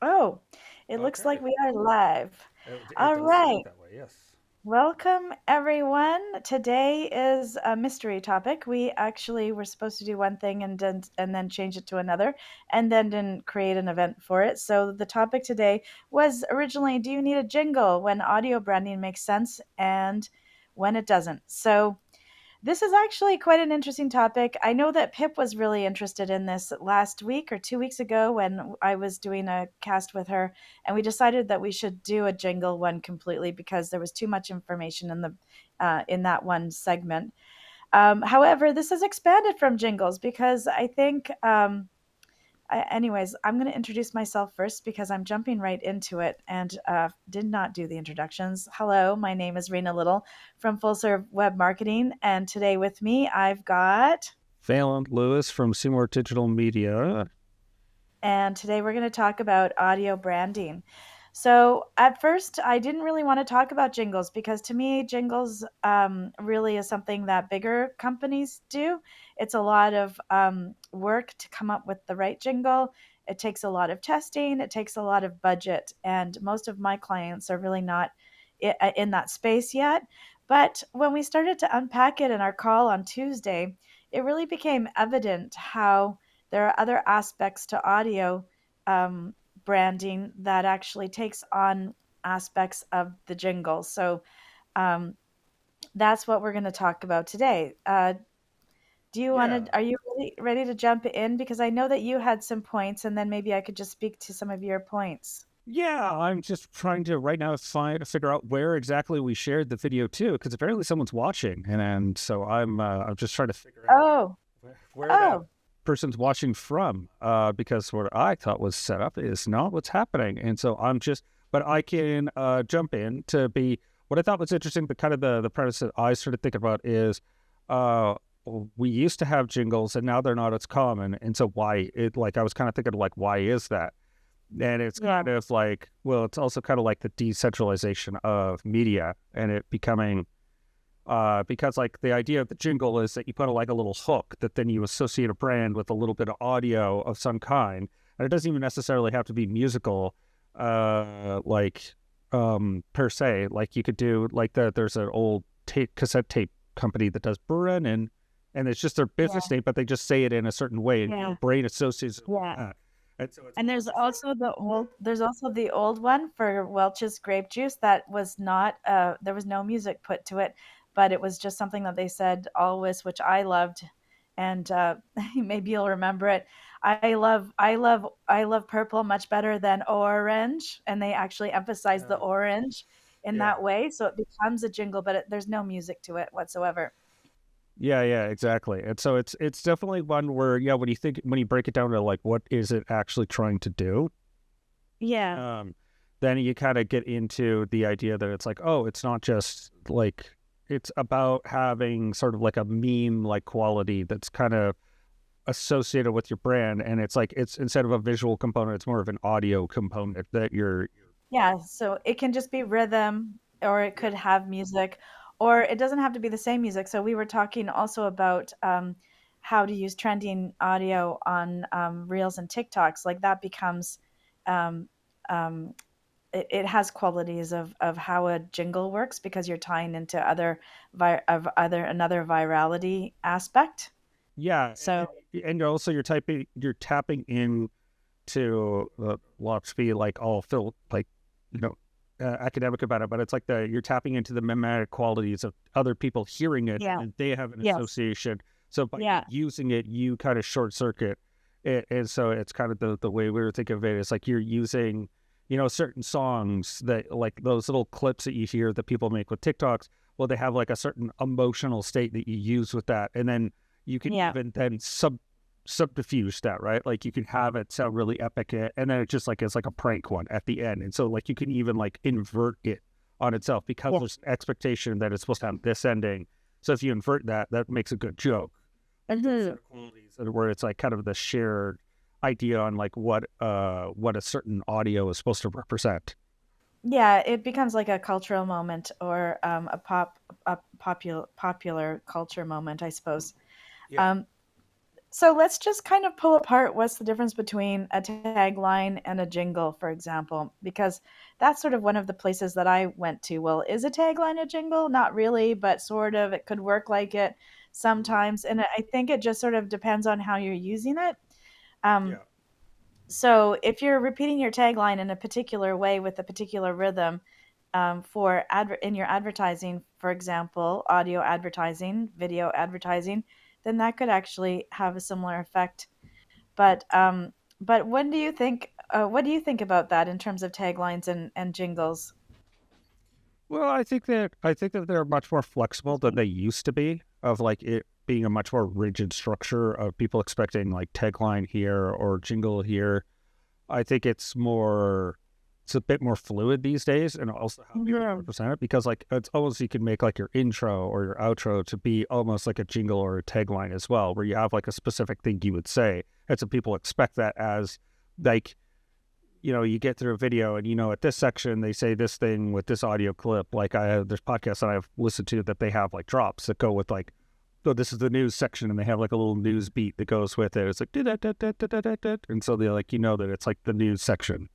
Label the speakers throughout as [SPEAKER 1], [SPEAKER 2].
[SPEAKER 1] Oh, it looks like
[SPEAKER 2] Okay.
[SPEAKER 1] we are live.
[SPEAKER 2] It
[SPEAKER 1] All
[SPEAKER 2] does seem like
[SPEAKER 1] right.
[SPEAKER 2] that way, yes.
[SPEAKER 1] Welcome, everyone. Today is a mystery topic. We actually were supposed to do one thing and then change it to another, and then didn't create an event for it. So the topic today was originally, do you need a jingle when audio branding makes sense and when it doesn't? So this is actually quite an interesting topic. I know that Pip was really interested in this last week or 2 weeks ago when I was doing a cast with her, and we decided that we should do a jingle one completely because there was too much information in that one segment. However, this has expanded from jingles because I think anyways, I'm going to introduce myself first because I'm jumping right into it and did not do the introductions. Hello, my name is Rena Little from Full Serve Web Marketing, and today with me I've got.
[SPEAKER 2] Phelan Lewis from Seymour Digital Media.
[SPEAKER 1] And today we're going to talk about audio branding. So, at first, I didn't really want to talk about jingles because to me, jingles really is something that bigger companies do. It's a lot of work to come up with the right jingle. It takes a lot of testing, it takes a lot of budget, and most of my clients are really not in that space yet. But when we started to unpack it in our call on Tuesday, it really became evident how there are other aspects to audio um, branding that actually takes on aspects of the jingle. So um, that's what we're going to talk about today. Do you want
[SPEAKER 2] Yeah.
[SPEAKER 1] to? Are you ready to jump in? Because I know that you had some points, and then maybe I could just speak to some of your points.
[SPEAKER 2] Yeah, I'm just trying to right now figure out where exactly we shared the video to, because apparently someone's watching, and so I'm just trying to figure out
[SPEAKER 1] Oh,
[SPEAKER 2] where that
[SPEAKER 1] oh,
[SPEAKER 2] person's watching from, because what I thought was set up is not what's happening, and so but I can jump in to be what I thought was interesting. But kind of the premise that I started thinking about is, uh, we used to have jingles, and now they're not as common, and so why it like I was kind of thinking like why is that? And it's
[SPEAKER 1] yeah,
[SPEAKER 2] kind of like, well, it's also kind of like the decentralization of media and it becoming, because like the idea of the jingle is that you put like a little hook that then you associate a brand with a little bit of audio of some kind. And it doesn't even necessarily have to be musical, like, per se. Like you could do like there's an old cassette tape company that does Brennan, and it's just their business
[SPEAKER 1] yeah,
[SPEAKER 2] name, but they just say it in a certain way and your
[SPEAKER 1] yeah,
[SPEAKER 2] brain associates it with
[SPEAKER 1] yeah.
[SPEAKER 2] that. And so it's
[SPEAKER 1] And there's also the old one for Welch's grape juice that was not there was no music put to it, but it was just something that they said always, which I loved, and maybe you'll remember it. I love purple much better than orange, and they actually emphasize the orange in
[SPEAKER 2] yeah.
[SPEAKER 1] that way, so it becomes a jingle, but there's no music to it whatsoever.
[SPEAKER 2] Yeah, yeah, exactly. And so it's definitely one where, yeah, when you break it down to like what is it actually trying to do,
[SPEAKER 1] Yeah.
[SPEAKER 2] um, then you kind of get into the idea that it's like, oh, it's not just like it's about having sort of like a meme like quality that's kind of associated with your brand, and it's like it's instead of a visual component, it's more of an audio component that you're.
[SPEAKER 1] Yeah, so it can just be rhythm or it
[SPEAKER 2] Yeah.
[SPEAKER 1] could have music or it doesn't have to be the same music. So we were talking also about how to use trending audio on Reels and TikToks. Like that becomes um, um, it has qualities of how a jingle works because you're tying into other another virality aspect.
[SPEAKER 2] Yeah,
[SPEAKER 1] So
[SPEAKER 2] and also you're tapping in to watch be like all feel like you know academic about it, but it's like you're tapping into the mimetic qualities of other people hearing it,
[SPEAKER 1] yeah,
[SPEAKER 2] and they have an
[SPEAKER 1] yes,
[SPEAKER 2] association. So by you
[SPEAKER 1] yeah,
[SPEAKER 2] using it, you kind of short circuit it, and so it's kind of the way we were thinking of it. It's like you're using, certain songs that like those little clips that you hear that people make with TikToks. Well, they have like a certain emotional state that you use with that, and then you can
[SPEAKER 1] yeah.
[SPEAKER 2] even then subterfuge that, right? Like you can have it sound really epic, and then it just like it's like a prank one at the end, and so like you can even like invert it on itself because
[SPEAKER 1] Yeah.
[SPEAKER 2] there's an expectation that it's supposed to have this ending. So if you invert that, that makes a good joke. Those sort
[SPEAKER 1] Mhm.
[SPEAKER 2] of qualities where it's like kind of the shared idea on like what a certain audio is supposed to represent.
[SPEAKER 1] Yeah, it becomes like a cultural moment or a popular culture moment, I suppose.
[SPEAKER 2] Yeah.
[SPEAKER 1] Um, So let's just kind of pull apart what's the difference between a tagline and a jingle, for example, because that's sort of one of the places that I went to. Well, is a tagline a jingle? Not really, but sort of. It could work like it
[SPEAKER 2] Mm,
[SPEAKER 1] sometimes. And I think it just sort of depends on how you're using it. Um,
[SPEAKER 2] yeah.
[SPEAKER 1] so if you're repeating your tagline in a particular way with a particular rhythm, in your advertising, for example, audio advertising, video advertising, then that could actually have a similar effect. But when do you think? What do you think about that in terms of taglines and jingles?
[SPEAKER 2] Well, I think that they're much more flexible
[SPEAKER 1] Excuse
[SPEAKER 2] than
[SPEAKER 1] me.
[SPEAKER 2] they used to be. Of like it being a much more rigid structure of people expecting like tagline here or jingle here. I think it's a bit more fluid these days, and also how people
[SPEAKER 1] Yeah.
[SPEAKER 2] represent it because like it's almost you can make like your intro or your outro to be almost like a jingle or a tagline as well, where you have like a specific thing you would say, and so people expect that as like you get through a video and at this section they say this thing with this audio clip. Like I have there's podcasts that I've listened to that they have like drops that go with like, so this is the news section and they have like a little news beat that goes with it. It's like and so they like that it's like the news section.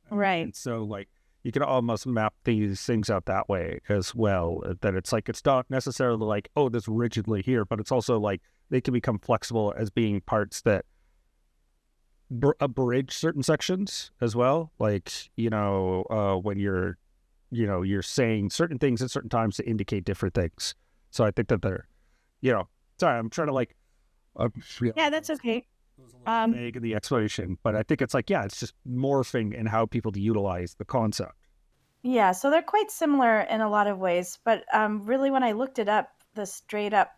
[SPEAKER 1] Right.
[SPEAKER 2] And so like you can almost map these things out that way as well. That it's like it's not necessarily like, oh, this rigidly here, but it's also like they can become flexible as being parts that abridge certain sections as well. Like when you're saying certain things at certain times to indicate different things. So I think that they're you know sorry, I'm trying to like
[SPEAKER 1] Yeah,
[SPEAKER 2] that
[SPEAKER 1] that's okay.
[SPEAKER 2] was a little
[SPEAKER 1] Um,
[SPEAKER 2] vague in the explanation, but I think it's like, yeah, it's just morphing in how people utilize the concept.
[SPEAKER 1] yeah, so they're quite similar in a lot of ways, but really, when I looked it up, the straight up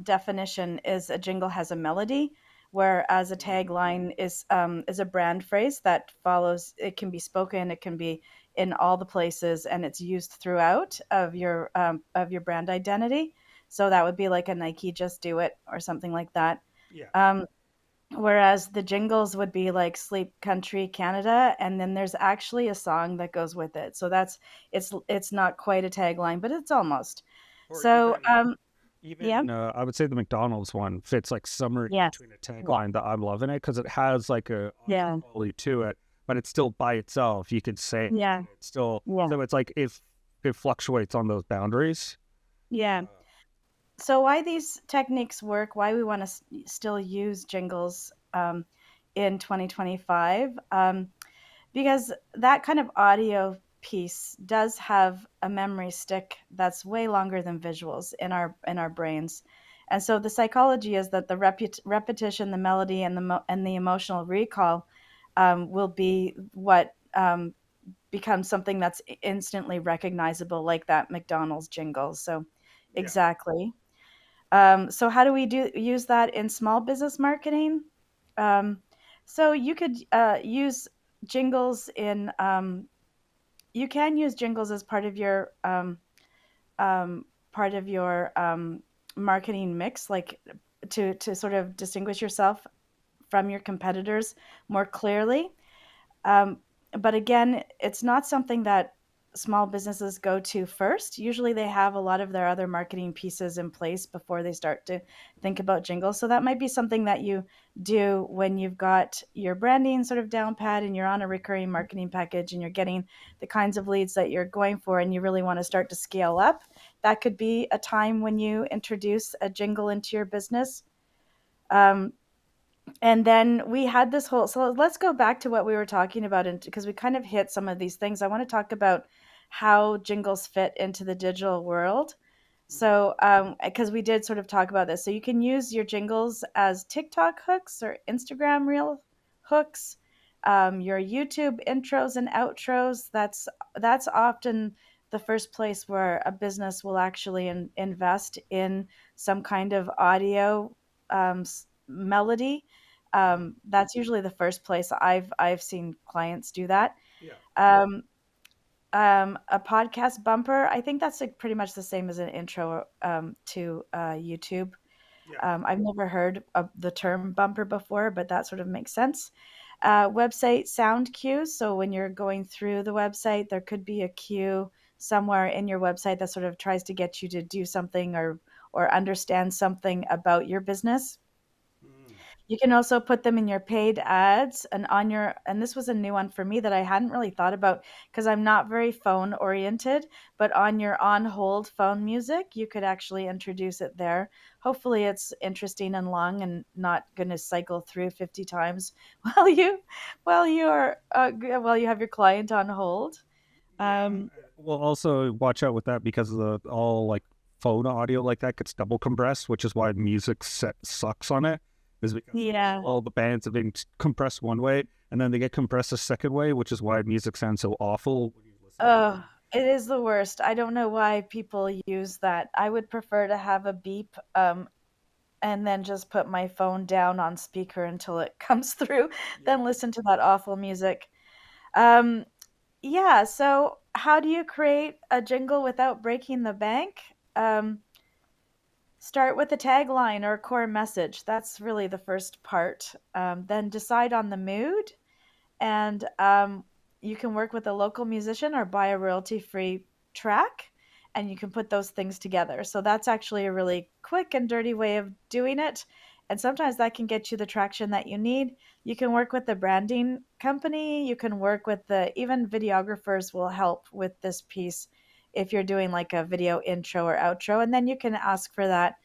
[SPEAKER 1] definition is a jingle has a melody, whereas a
[SPEAKER 2] Mm,
[SPEAKER 1] tagline is a brand phrase that follows. It can be spoken, it can be in all the places, and it's used throughout of your brand identity. So that would be like a Nike "Just Do It" or something like that.
[SPEAKER 2] yeah.
[SPEAKER 1] Um, Whereas the jingles would be like Sleep Country Canada, and then there's actually a song that goes with it. So it's not quite a tagline, but it's almost.
[SPEAKER 2] Or
[SPEAKER 1] So yeah,
[SPEAKER 2] I would say the McDonald's one fits like somewhere in
[SPEAKER 1] yes,
[SPEAKER 2] between a tagline that I'm loving it because it has like a audio
[SPEAKER 1] yeah,
[SPEAKER 2] quality to it, but it's still by itself. You could say it,
[SPEAKER 1] yeah,
[SPEAKER 2] and it's still
[SPEAKER 1] yeah,
[SPEAKER 2] so it's like if it fluctuates on those boundaries.
[SPEAKER 1] yeah.
[SPEAKER 2] Uh,
[SPEAKER 1] So why these techniques work, why we want to still use jingles in 2025, because that kind of audio piece does have a memory stick that's way longer than visuals in our brains. And so the psychology is that the repetition, the melody, and and the emotional recall will be what becomes something that's instantly recognizable, like that McDonald's jingle. So
[SPEAKER 2] yeah.
[SPEAKER 1] exactly. So how do we use that in small business marketing? Um, so you could use jingles in you can use jingles as um, part of your marketing mix, like to sort of distinguish yourself from your competitors more clearly. Um, but again, it's not something that small businesses go to first. Usually they have a lot of their other marketing pieces in place before they start to think about jingles. So that might be something that you do when you've got your branding sort of down pat and you're on a recurring marketing package and you're getting the kinds of leads that you're going for and you really want to start to scale up. That could be a time when you introduce a jingle into your business. Um, and then we had this whole, so let's go back to what we were talking about, and because we kind of hit some of these things, I want to talk about how jingles fit into the digital world.
[SPEAKER 2] Mhm.
[SPEAKER 1] So because we did sort of talk about this, so you can use your jingles as TikTok hooks or Instagram reel hooks, your YouTube intros and outros. That's often the first place where a business will actually invest in some kind of audio melody.
[SPEAKER 2] Mhm.
[SPEAKER 1] That's usually the first place I've seen clients do that.
[SPEAKER 2] Yeah.
[SPEAKER 1] Um, a podcast bumper, I think that's like pretty much the same as an intro to YouTube.
[SPEAKER 2] Yeah.
[SPEAKER 1] I've never heard of the term bumper before, but that sort of makes sense. Website sound cues. So when you're going through the website, there could be a cue somewhere in your website that sort of tries to get you to do something or understand something about your business.
[SPEAKER 2] Mm.
[SPEAKER 1] You can also put them in your paid ads and on your, and this was a new one for me that I hadn't really thought about because I'm not very phone oriented, but on your on hold phone music, you could actually introduce it there. Hopefully it's interesting and long and not going to cycle through 50 times while you while you have your client on hold.
[SPEAKER 2] Yeah.
[SPEAKER 1] Um
[SPEAKER 2] Well, also watch out with that because of the all like phone audio like that gets double compressed, which is why music set sucks on it. Is because
[SPEAKER 1] yeah.
[SPEAKER 2] all the bands are being compressed one way, and then they get compressed a second way, which is why music sounds so awful when you listen to it.
[SPEAKER 1] Oh, it is the worst. I don't know why people use that. I would prefer to have a beep and then just put my phone down on speaker until it comes through,
[SPEAKER 2] Yeah.
[SPEAKER 1] then listen to that awful music. Um, yeah, so how do you create a jingle without breaking the bank? Um, Start with a tagline or a core message. That's really the first part. Then decide on the mood and you can work with a local musician or buy a royalty free track and you can put those things together. So that's actually a really quick and dirty way of doing it. And sometimes that can get you the traction that you need. You can work with the branding company, you can work with the, even videographers will help with this piece if you're doing like a video intro or outro. And then you can ask for that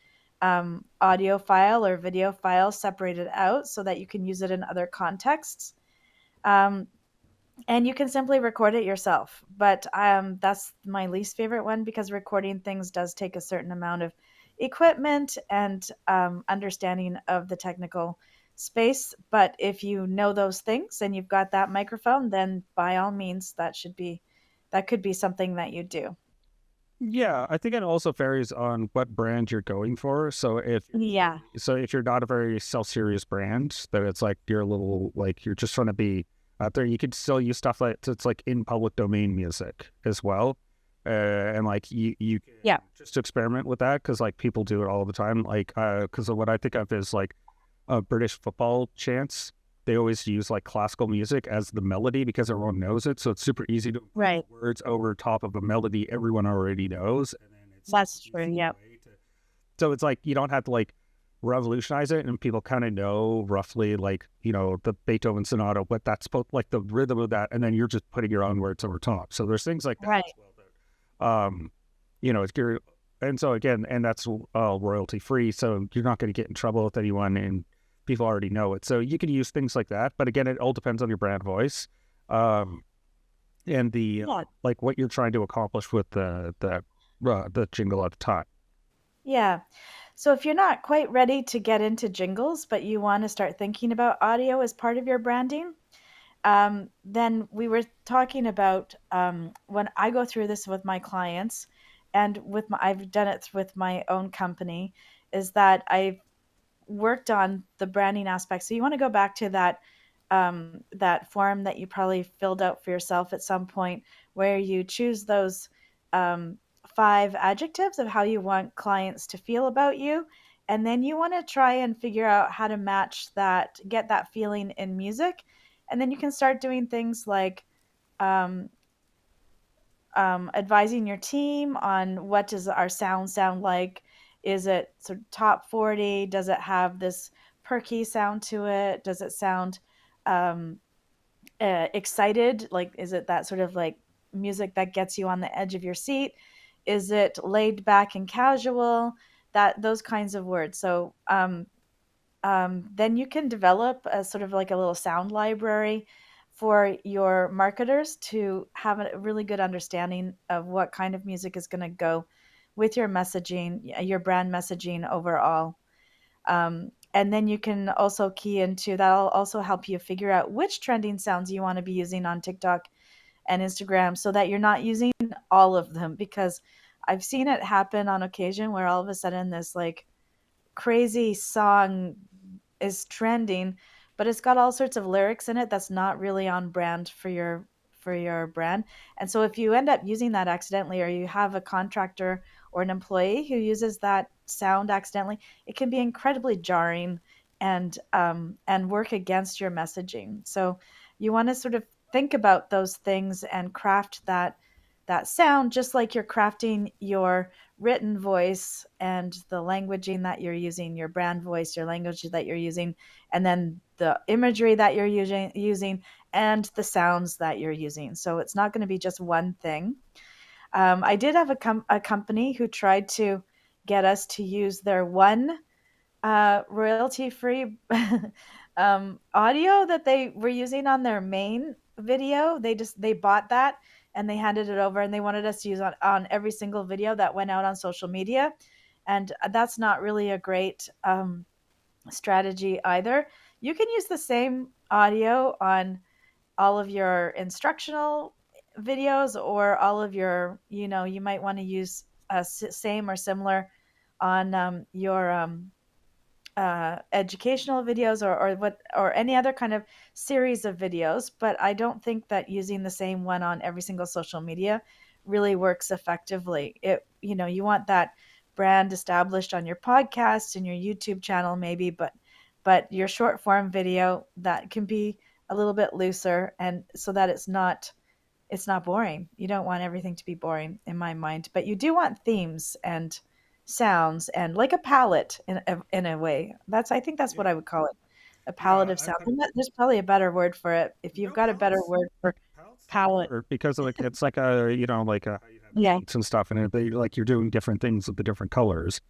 [SPEAKER 1] audio file or video file separated out so that you can use it in other contexts. Um, and you can simply record it yourself. But that's my least favorite one because recording things does take a certain amount of equipment and understanding of the technical space. But if you know those things and you've got that microphone, then by all means, that could be something that you do.
[SPEAKER 2] Yeah, I think it also varies on what brand you're going for.
[SPEAKER 1] Yeah.
[SPEAKER 2] So if you're not a very self-serious brand, then it's like you're a little like you're just trying to be out there. You could still use stuff like it's like in public domain music as well, and like you can
[SPEAKER 1] Yeah.
[SPEAKER 2] just experiment with that because like people do it all the time. Like because what I think of is like British football chants. They always use like classical music as the melody because everyone knows it. So it's super easy to impose
[SPEAKER 1] Right.
[SPEAKER 2] words over top of a melody everyone already knows. And then it's like
[SPEAKER 1] That's
[SPEAKER 2] an
[SPEAKER 1] true.
[SPEAKER 2] easy
[SPEAKER 1] Yep.
[SPEAKER 2] way to. So it's like you don't have to like revolutionize it and people kind of know roughly like, the Beethoven sonata, what that's supposed like the rhythm of that. And then you're just putting your own words over top. So there's things like that
[SPEAKER 1] Right.
[SPEAKER 2] as well that, if you're, and so again, and that's royalty free. So you're not going to get in trouble with anyone and people already know it. So you can use things like that. But again, it all depends on your brand voice. Um, and the
[SPEAKER 1] Yeah.
[SPEAKER 2] like what you're trying to accomplish with the jingle at the time.
[SPEAKER 1] Yeah. So if you're not quite ready to get into jingles, but you want to start thinking about audio as part of your branding, then we were talking about when I go through this with my clients, and I've done it with my own company, is that I've worked on the branding aspect. So you want to go back to that form that you probably filled out for yourself at some point, where you choose those um, 5 adjectives of how you want clients to feel about you, and then you want to try and figure out how to match that, get that feeling in music, and then you can start doing things like um, advising your team on what does our sound like. Is it sort of top 40? Does it have this perky sound to it? Does it sound um, excited? Like, is it that sort of like music that gets you on the edge of your seat? Is it laid back and casual? That those kinds of words. So then you can develop a sort of like a little sound library for your marketers to have a really good understanding of what kind of music is going to go with your messaging, your brand messaging overall. And then you can also key into that'll also help you figure out which trending sounds you want to be using on TikTok and Instagram so that you're not using all of them, because I've seen it happen on occasion where all of a sudden this like crazy song is trending, but it's got all sorts of lyrics in it that's not really on brand for your brand. And so if you end up using that accidentally, or you have a contractor or an employee who uses that sound accidentally, it can be incredibly jarring and work against your messaging. So you want to sort of think about those things and craft that that sound, just like you're crafting your written voice and the languaging that you're using, your brand voice, your language that you're using, and then the imagery that you're using and the sounds that you're using. So it's not going to be just one thing. I did have a company who tried to get us to use their one royalty free audio that they were using on their main video. They bought that and they handed it over, and they wanted us to use on every single video that went out on social media. And that's not really a great strategy either. You can use the same audio on all of your instructional videos, or all of your, you might want to use same or similar on your educational videos, or any other kind of series of videos. But I don't think that using the same one on every single social media really works effectively. You want that brand established on your podcast and your YouTube channel maybe, but your short form video, that can be a little bit looser, and so that it's not boring. You don't want everything to be boring in my mind, but you do want themes and sounds and like a palette in a way. I think that's what
[SPEAKER 2] Yeah.
[SPEAKER 1] I would call it. A palette
[SPEAKER 2] Yeah,
[SPEAKER 1] of sound. There's probably a better word for it. If you've
[SPEAKER 2] no,
[SPEAKER 1] got a better word for
[SPEAKER 2] palettes sound
[SPEAKER 1] palette.
[SPEAKER 2] better because like it's like a like a how you have
[SPEAKER 1] Yeah.
[SPEAKER 2] paints and stuff, and they like you're doing different things with the different colors.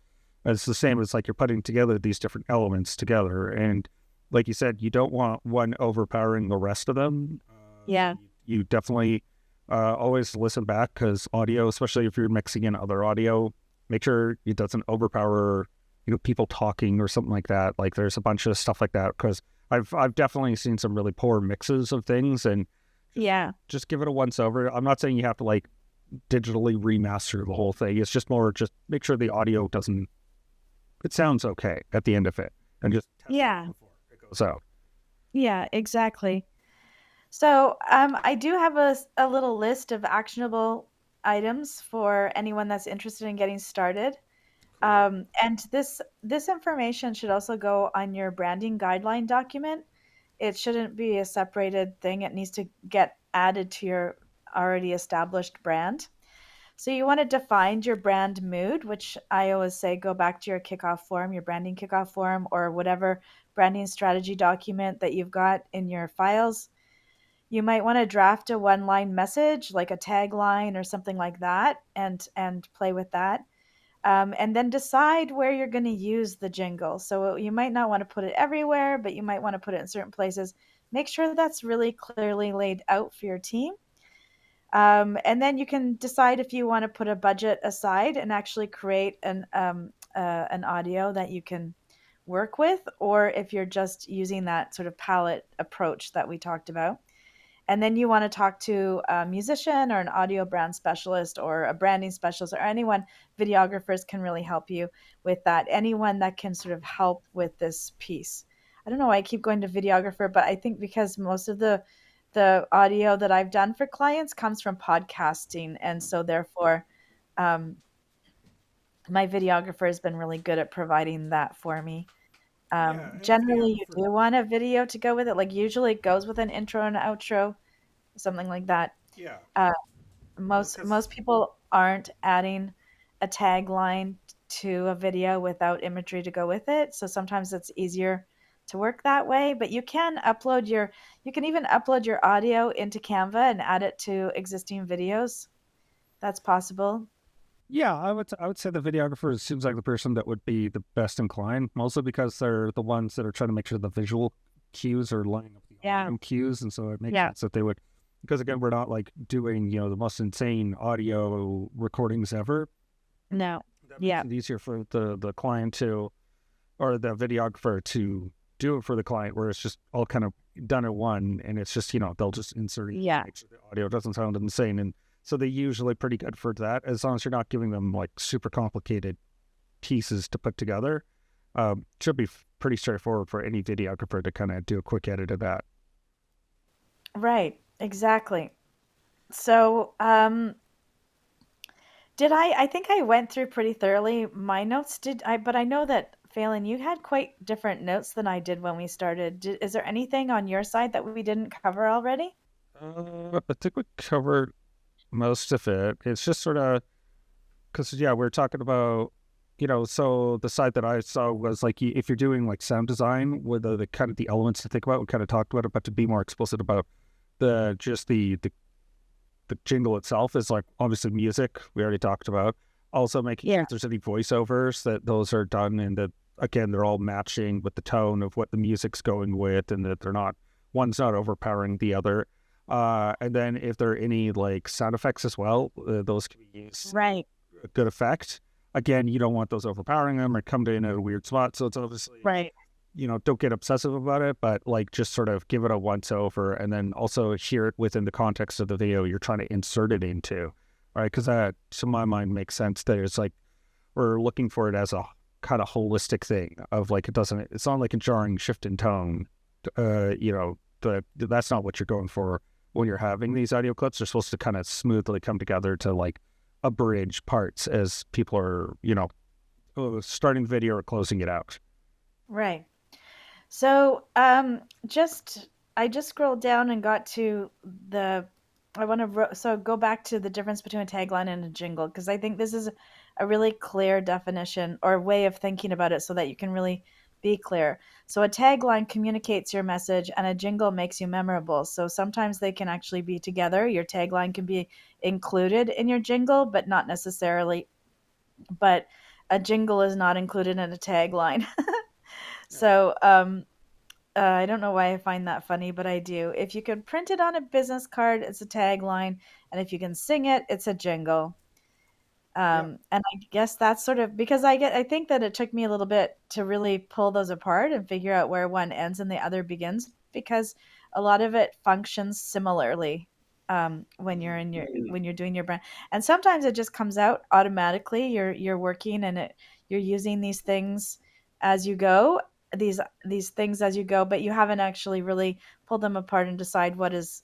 [SPEAKER 2] It's the same as like you're putting together these different elements together, and like you said, you don't want one overpowering the rest of them.
[SPEAKER 1] Yeah.
[SPEAKER 2] You definitely always listen back because audio, especially if you're mixing in other audio, make sure it doesn't overpower people talking or something like that. Like there's a bunch of stuff like that because I've definitely seen some really poor mixes of things, and
[SPEAKER 1] Yeah.
[SPEAKER 2] just give it a once over. I'm not saying you have to like digitally remaster the whole thing. It's just more just make sure the audio doesn't it sounds okay at the end of it, and just test it
[SPEAKER 1] Yeah.
[SPEAKER 2] before it goes out.
[SPEAKER 1] Yeah, exactly. So, I do have a little list of actionable items for anyone that's interested in getting started.
[SPEAKER 2] Cool.
[SPEAKER 1] And this information should also go on your branding guideline document. It shouldn't be a separated thing. It needs to get added to your already established brand. So you want to define your brand mood, which I always say go back to your kickoff form, your branding kickoff form, or whatever branding strategy document that you've got in your files. You might want to draft a one-line message, like a tagline or something like that, and play with that. And then decide where you're going to use the jingle. So you might not want to put it everywhere, but you might want to put it in certain places. Make sure that's really clearly laid out for your team. And then you can decide if you want to put a budget aside and actually create an audio that you can work with, or if you're just using that sort of palette approach that we talked about. And then you want to talk to a musician or an audio brand specialist or a branding specialist, or anyone. Videographers can really help you with that. Anyone that can sort of help with this piece. I don't know why I keep going to videographer, but I think because most of the audio that I've done for clients comes from podcasting, and so therefore, um, my videographer has been really good at providing that for me.
[SPEAKER 2] Yeah, and
[SPEAKER 1] Generally, you
[SPEAKER 2] videographer.
[SPEAKER 1] do want a video to go with it. Like usually, it goes with an intro and outro, something like that.
[SPEAKER 2] Yeah,
[SPEAKER 1] Uh,
[SPEAKER 2] well,
[SPEAKER 1] most
[SPEAKER 2] because
[SPEAKER 1] people aren't adding a tagline to a video without imagery to go with it. So sometimes it's easier to work that way. But you can even upload your audio into Canva and add it to existing videos. That's possible.
[SPEAKER 2] yeah, I would say the videographer seems like the person that would be the best inclined, mostly because they're the ones that are trying to make sure the visual cues are lining up the
[SPEAKER 1] Yeah.
[SPEAKER 2] audio cues, and so it makes
[SPEAKER 1] Yeah.
[SPEAKER 2] sense that they would. Because again, we're not like doing the most insane audio recordings ever.
[SPEAKER 1] No.
[SPEAKER 2] That makes
[SPEAKER 1] Yeah.
[SPEAKER 2] it easier for the client to or the videographer to do it for the client, where it's just all kind of done at one, and it's just they'll just insert it,
[SPEAKER 1] Yeah.
[SPEAKER 2] make sure the audio doesn't sound insane, and so they're usually pretty good for that, as long as you're not giving them like super complicated pieces to put together. Should be pretty straightforward for any videographer to kind of do a quick edit of that.
[SPEAKER 1] Right. Exactly. So, did I think I went through pretty thoroughly my notes, did I? But I know that, Phelan, you had quite different notes than I did when we started. Is there anything on your side that we didn't cover already?
[SPEAKER 2] I think we covered. most of it. It's just sort of because yeah, we're talking about so the side that I saw was like if you're doing like sound design, with the kind of the elements to think about, we kind of talked about it, but to be more explicit about the jingle itself is like obviously music we already talked about. Also making sure
[SPEAKER 1] Yeah.
[SPEAKER 2] if there's any voiceovers that those are done and that again they're all matching with the tone of what the music's going with and that they're not one's not overpowering the other. And then if there are any like sound effects as well, those can be used
[SPEAKER 1] Right.
[SPEAKER 2] a good effect. Again, you don't want those overpowering them or come in at a weird spot. So it's obviously
[SPEAKER 1] Right.
[SPEAKER 2] don't get obsessive about it, but like just sort of give it a once over and then also hear it within the context of the video you're trying to insert it into, right? Because that, to my mind, makes sense that it's like we're looking for it as a kind of holistic thing of like it's not like a jarring shift in tone. That's not what you're going for when you're having these audio clips. They're supposed to kind of smoothly come together to like abridge parts as people are, starting the video or closing it out.
[SPEAKER 1] Right. So, just I just scrolled down and got to the I want to so go back to the difference between a tagline and a jingle because I think this is a really clear definition or way of thinking about it so that you can really be clear. So a tagline communicates your message and a jingle makes you memorable. So sometimes they can actually be together. Your tagline can be included in your jingle, but not necessarily. But a jingle is not included in a tagline.
[SPEAKER 2] Yeah.
[SPEAKER 1] So, I don't know why I find that funny, but I do. If you can print it on a business card, it's a tagline, and if you can sing it, it's a jingle.
[SPEAKER 2] Yeah.
[SPEAKER 1] And I guess that's sort of because I think that it took me a little bit to really pull those apart and figure out where one ends and the other begins because a lot of it functions similarly
[SPEAKER 2] Mhm.
[SPEAKER 1] when you're doing your brand. And sometimes it just comes out automatically. You're working and you're using these things as you go, these things as you go, but you haven't actually really pulled them apart and decide what is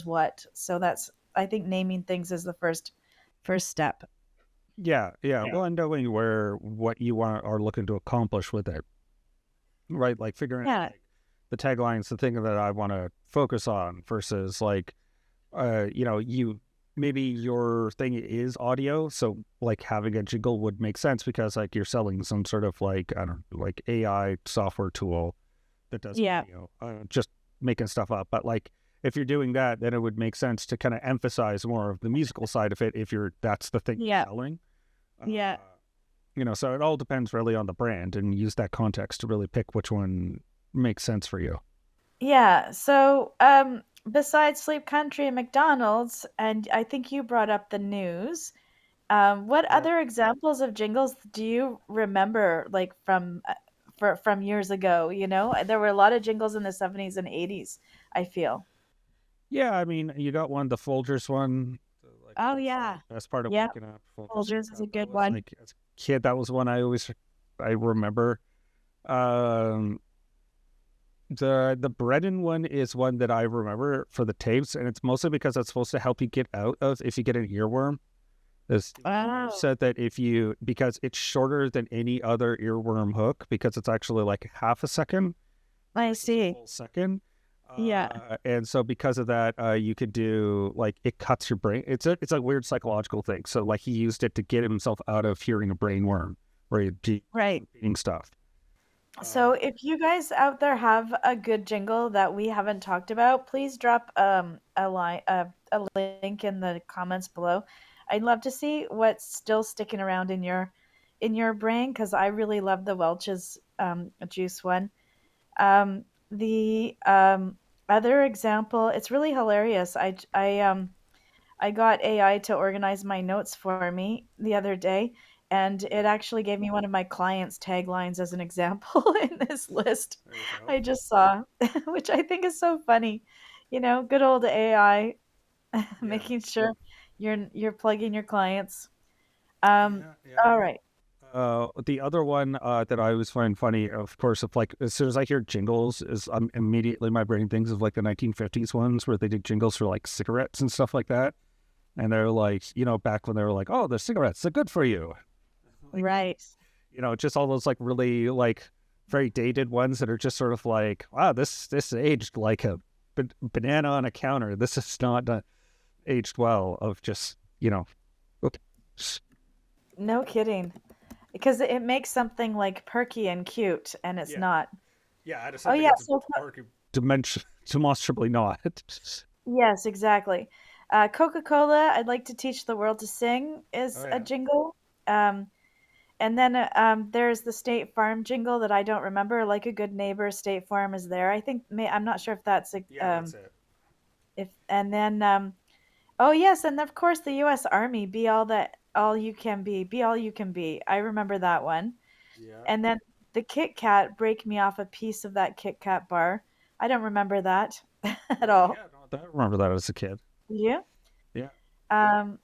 [SPEAKER 1] what. So that's I think naming things is the first step.
[SPEAKER 2] Yeah, yeah.
[SPEAKER 1] Yeah.
[SPEAKER 2] Well, and knowing where what you want are looking to accomplish with it, right? Like figuring out
[SPEAKER 1] Yeah.
[SPEAKER 2] like the tagline's the thing that I want to focus on versus like, you maybe your thing is audio, so like having a jingle would make sense because like you're selling some sort of like I don't know, like AI software tool that does
[SPEAKER 1] Yeah.
[SPEAKER 2] audio, just making stuff up. But like if you're doing that, then it would make sense to kind of emphasize more of the musical side of it if you're that's the thing you're
[SPEAKER 1] Yeah.
[SPEAKER 2] selling. Uh,
[SPEAKER 1] Yeah.
[SPEAKER 2] so it all depends really on the brand and use that context to really pick which one makes sense for you.
[SPEAKER 1] Yeah. So, besides Sleep Country and McDonald's, and I think you brought up the news, what
[SPEAKER 2] Yeah.
[SPEAKER 1] other examples of jingles do you remember, like from years ago? You know, there were a lot of jingles in the 70s and 80s, I feel.
[SPEAKER 2] Yeah, I mean, you got one, the Folgers one. Like
[SPEAKER 1] Oh
[SPEAKER 2] that's the
[SPEAKER 1] yeah.
[SPEAKER 2] best part of
[SPEAKER 1] Yeah.
[SPEAKER 2] waking up. Folgers
[SPEAKER 1] Folgers is a
[SPEAKER 2] syrup. That
[SPEAKER 1] good
[SPEAKER 2] was
[SPEAKER 1] one.
[SPEAKER 2] like as a kid, that was one I remember. Um, the Brennan one is one that I remember for the tapes, and it's mostly because it's supposed to help you get out of if you get an earworm. The engineer
[SPEAKER 1] Oh,
[SPEAKER 2] said that because it's shorter than any other earworm hook, because it's actually like half a second
[SPEAKER 1] I
[SPEAKER 2] versus a
[SPEAKER 1] see.
[SPEAKER 2] full second.
[SPEAKER 1] Yeah.
[SPEAKER 2] And so because of that, you could do like it cuts your brain. It's a weird psychological thing. So like he used it to get himself out of hearing a brain worm where he'd
[SPEAKER 1] Right.
[SPEAKER 2] eating stuff.
[SPEAKER 1] So
[SPEAKER 2] Uh,
[SPEAKER 1] if you guys out there have a good jingle that we haven't talked about, please drop a link in the comments below. I'd love to see what's still sticking around in your brain because I really love the Welch's juice one. The other example, it's really hilarious. I got AI to organize my notes for me the other day, and it actually gave me one of my clients' taglines as an example in this list
[SPEAKER 2] there you go.
[SPEAKER 1] I just saw, which I think is so funny. You know, good old AI
[SPEAKER 2] Yeah.
[SPEAKER 1] making sure you're plugging your clients. Um,
[SPEAKER 2] Yeah. Yeah.
[SPEAKER 1] all right.
[SPEAKER 2] The other one that I always find funny, of course, if like as soon as I hear jingles, is immediately my brain thinks of like the 1950s ones where they did jingles for like cigarettes and stuff like that. And they're like, back when they were like, oh, the cigarettes, they're good for you. Like,
[SPEAKER 1] Right.
[SPEAKER 2] just all those like really like very dated ones that are just sort of like, wow, this aged like a banana on a counter. This is not done. aged well of just, oops.
[SPEAKER 1] No kidding. Because it makes something like perky and cute, and it's
[SPEAKER 2] Yeah.
[SPEAKER 1] not.
[SPEAKER 2] Yeah, out of
[SPEAKER 1] Oh
[SPEAKER 2] something
[SPEAKER 1] yeah,
[SPEAKER 2] that's
[SPEAKER 1] so
[SPEAKER 2] demonstrably not.
[SPEAKER 1] yes, exactly. Coca-Cola, I'd like to teach the world to sing is
[SPEAKER 2] Oh
[SPEAKER 1] a
[SPEAKER 2] yeah.
[SPEAKER 1] jingle. Um, and then there's the State Farm jingle that I don't remember. Like a good neighbor, State Farm is there. I think I'm not sure if that's a,
[SPEAKER 2] Yeah, that's it.
[SPEAKER 1] if and then oh yes, and of course the U.S. Army, be all that all you can be all you can be. I remember that one.
[SPEAKER 2] Yeah.
[SPEAKER 1] And then the Kit Kat, break me off a piece of that Kit Kat bar. I don't remember that at
[SPEAKER 2] Really?
[SPEAKER 1] all.
[SPEAKER 2] Yeah, no, I remember that as a kid.
[SPEAKER 1] Do you?
[SPEAKER 2] Yeah.
[SPEAKER 1] Um,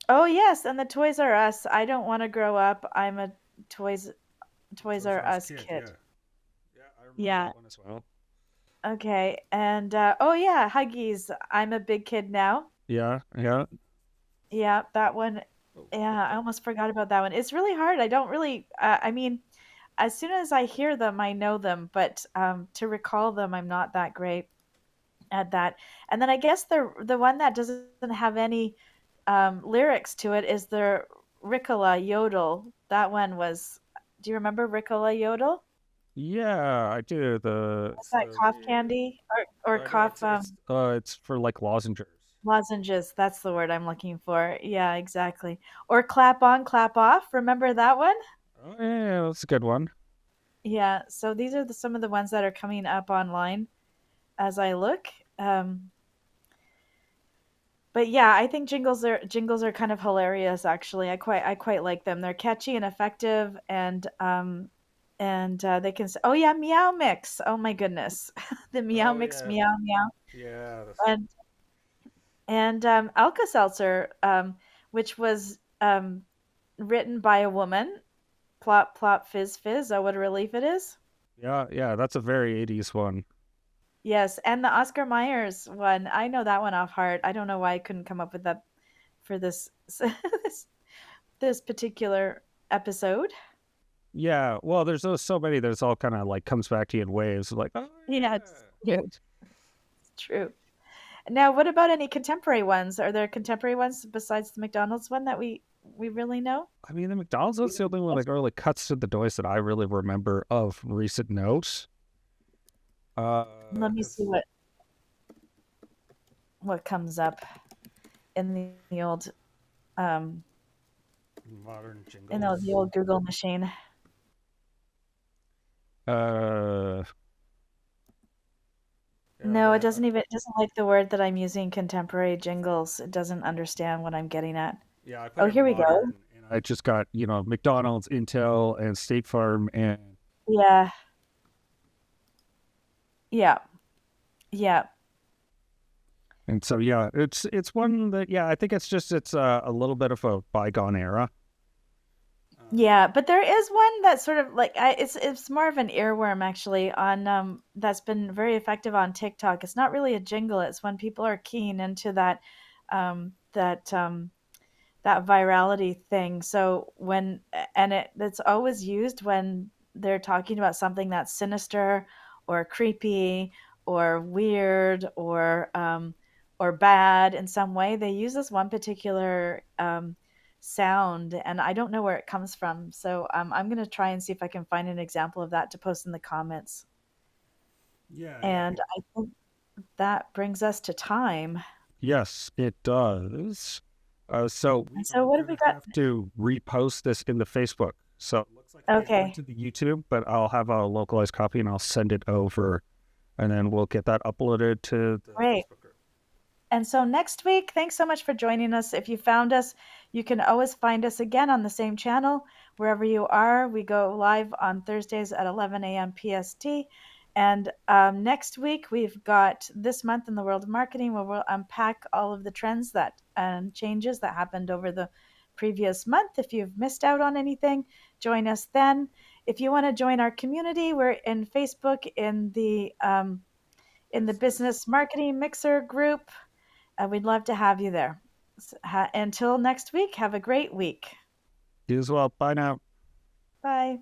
[SPEAKER 1] oh yes, and the Toys R Us. I don't want to grow up. I'm a Toys Toys
[SPEAKER 2] Toys
[SPEAKER 1] R
[SPEAKER 2] R Us
[SPEAKER 1] Us
[SPEAKER 2] kid,
[SPEAKER 1] kid.
[SPEAKER 2] yeah. Yeah, I remember
[SPEAKER 1] Yeah.
[SPEAKER 2] that one as well.
[SPEAKER 1] Okay. And oh yeah, Huggies. I'm a big kid now.
[SPEAKER 2] Yeah, yeah.
[SPEAKER 1] Yeah, that one.
[SPEAKER 2] Oh, what
[SPEAKER 1] Yeah, I
[SPEAKER 2] the?
[SPEAKER 1] almost forgot about that one. It's really hard. I don't really. I mean, as soon as I hear them, I know them, but to recall them, I'm not that great at that. And then I guess the one that doesn't have any lyrics to it is the Ricola Yodel. That one was. Do you remember Ricola Yodel?
[SPEAKER 2] Yeah, I do.
[SPEAKER 1] Is
[SPEAKER 2] It's
[SPEAKER 1] that
[SPEAKER 2] the
[SPEAKER 1] cough candy or
[SPEAKER 2] no,
[SPEAKER 1] cough
[SPEAKER 2] it's for like lozenges.
[SPEAKER 1] lozenges? That's the word I'm looking for. Yeah, exactly. Or clap on, clap off. Remember that one?
[SPEAKER 2] Oh yeah, that's a good one.
[SPEAKER 1] Yeah. So these are some of the ones that are coming up online as I look. Um, but yeah, I think jingles are kind of hilarious. Actually, I quite like them. They're catchy and effective, and they can. Oh yeah, meow mix. Oh my goodness, the meow
[SPEAKER 2] Oh
[SPEAKER 1] mix,
[SPEAKER 2] yeah,
[SPEAKER 1] meow meow,
[SPEAKER 2] yeah.
[SPEAKER 1] and Alka Seltzer, which was written by a woman. Plop plop fizz fizz. Oh, what a relief it is.
[SPEAKER 2] Yeah, yeah. That's a very '80s one.
[SPEAKER 1] Yes, and the Oscar Myers one. I know that one off heart. I don't know why I couldn't come up with that for this this particular episode.
[SPEAKER 2] Yeah. Well, there's so many. There's all kind of like comes back to you in waves. Like, oh
[SPEAKER 1] Yeah, it's
[SPEAKER 2] yeah.
[SPEAKER 1] true. Now, what about any contemporary ones? Are there contemporary ones besides the McDonald's one that we really know?
[SPEAKER 2] I mean, the McDonald's was the only one that really cuts to the noise that I really remember of recent note.
[SPEAKER 1] Let me see
[SPEAKER 2] Because
[SPEAKER 1] what comes up in the old um
[SPEAKER 2] modern
[SPEAKER 1] in
[SPEAKER 2] jingles.
[SPEAKER 1] the old Google machine.
[SPEAKER 2] Uh, yeah,
[SPEAKER 1] No, it doesn't like the word that I'm using, contemporary jingles. It doesn't understand what I'm getting at.
[SPEAKER 2] yeah. I put
[SPEAKER 1] Oh,
[SPEAKER 2] in
[SPEAKER 1] here we go.
[SPEAKER 2] modern, and I just got McDonald's, Intel, and State Farm, and
[SPEAKER 1] Yeah. Yeah. Yeah.
[SPEAKER 2] so yeah, it's one that yeah, I think it's a little bit of a bygone era.
[SPEAKER 1] Yeah, but there is one that's sort of like it's more of an earworm actually on that's been very effective on TikTok. It's not really a jingle, it's when people are keen into that that virality thing. So and it's always used when they're talking about something that's sinister or creepy or weird or bad in some way. They use this one particular sound, and I don't know where it comes from. So I'm gonna try and see if I can find an example of that to post in the comments.
[SPEAKER 2] Yeah, yeah.
[SPEAKER 1] And I think that brings us to time.
[SPEAKER 2] Yes, it does. So we
[SPEAKER 1] And so
[SPEAKER 2] are
[SPEAKER 1] what have we
[SPEAKER 2] gonna
[SPEAKER 1] got?
[SPEAKER 2] have to repost this in the Facebook. So it looks like it went
[SPEAKER 1] Okay,
[SPEAKER 2] to the YouTube, but I'll have a localized copy and I'll send it over, and then we'll get that uploaded to the
[SPEAKER 1] great.
[SPEAKER 2] Facebook group.
[SPEAKER 1] And so next week, thanks so much for joining us. If you found us, you can always find us again on the same channel, wherever you are. We go live on Thursdays at 11 a.m. PST. And next week, we've got This Month in the World of Marketing, where we'll unpack all of the trends that and changes that happened over the previous month. If you've missed out on anything, join us then. If you want to join our community, we're in Facebook in the
[SPEAKER 2] Business.
[SPEAKER 1] Business Marketing Mixer group. We'd love to have you there. Until next week, have a great week.
[SPEAKER 2] You as well. Bye now.
[SPEAKER 1] Bye.